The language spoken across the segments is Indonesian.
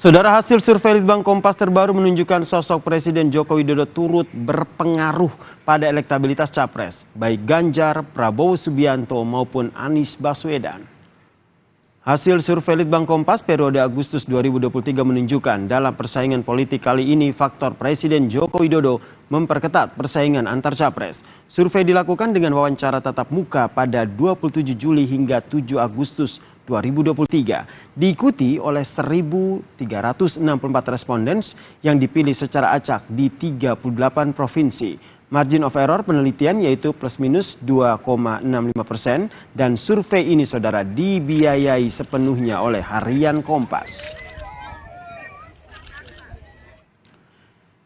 Saudara, hasil survei Litbang Kompas terbaru menunjukkan sosok Presiden Joko Widodo turut berpengaruh pada elektabilitas capres, baik Ganjar, Prabowo Subianto maupun Anies Baswedan. Hasil survei Litbang Kompas periode Agustus 2023 menunjukkan dalam persaingan politik kali ini faktor Presiden Joko Widodo memperketat persaingan antar capres. Survei dilakukan dengan wawancara tatap muka pada 27 Juli hingga 7 Agustus 2023. Diikuti oleh 1.364 respondens yang dipilih secara acak di 38 provinsi. Margin of error penelitian yaitu plus minus 2,65% dan survei ini saudara dibiayai sepenuhnya oleh Harian Kompas.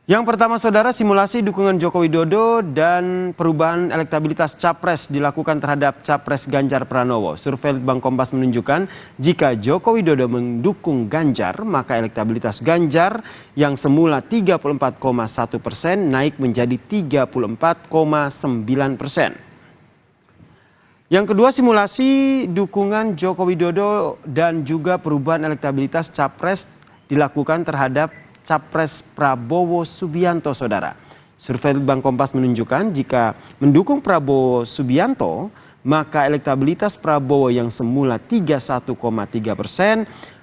Yang pertama saudara, simulasi dukungan Joko Widodo dan perubahan elektabilitas capres dilakukan terhadap capres Ganjar Pranowo. Survei Litbang Kompas menunjukkan jika Joko Widodo mendukung Ganjar, maka elektabilitas Ganjar yang semula 34,1% naik menjadi 34,9%. Yang kedua, simulasi dukungan Joko Widodo dan juga perubahan elektabilitas capres dilakukan terhadap Capres Prabowo Subianto, saudara. Survei Litbang Kompas menunjukkan jika mendukung Prabowo Subianto, maka elektabilitas Prabowo yang semula 31,3%,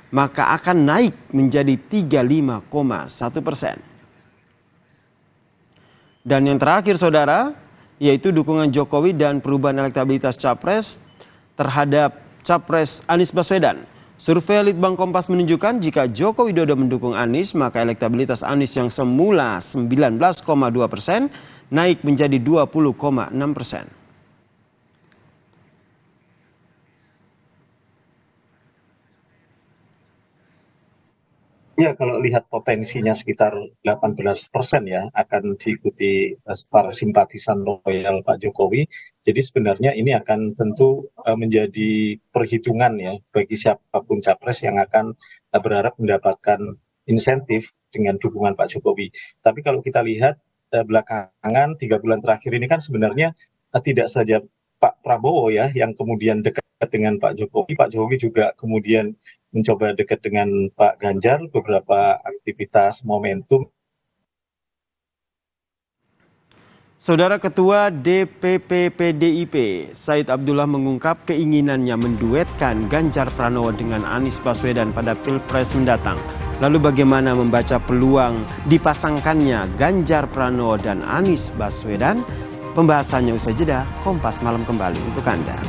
maka akan naik menjadi 35,1%. Dan yang terakhir, saudara, yaitu dukungan Jokowi dan perubahan elektabilitas Capres terhadap Capres Anies Baswedan. Survei Litbang Kompas menunjukkan jika Joko Widodo mendukung Anies, maka elektabilitas Anies yang semula 19,2% naik menjadi 20,6%. Ya, kalau lihat potensinya sekitar 18% ya akan diikuti para simpatisan loyal Pak Jokowi. Jadi sebenarnya ini akan tentu menjadi perhitungan ya bagi siapapun capres yang akan berharap mendapatkan insentif dengan dukungan Pak Jokowi. Tapi kalau kita lihat belakangan 3 bulan terakhir ini kan sebenarnya tidak saja Pak Prabowo ya yang kemudian dekat dengan Pak Jokowi juga kemudian mencoba dekat dengan Pak Ganjar, beberapa aktivitas momentum. Saudara, Ketua DPP PDIP Said Abdullah mengungkap keinginannya menduetkan Ganjar Pranowo dengan Anies Baswedan pada Pilpres mendatang. Lalu bagaimana membaca peluang dipasangkannya Ganjar Pranowo dan Anies Baswedan? Pembahasannya usai jeda. Kompas Malam kembali untuk Anda.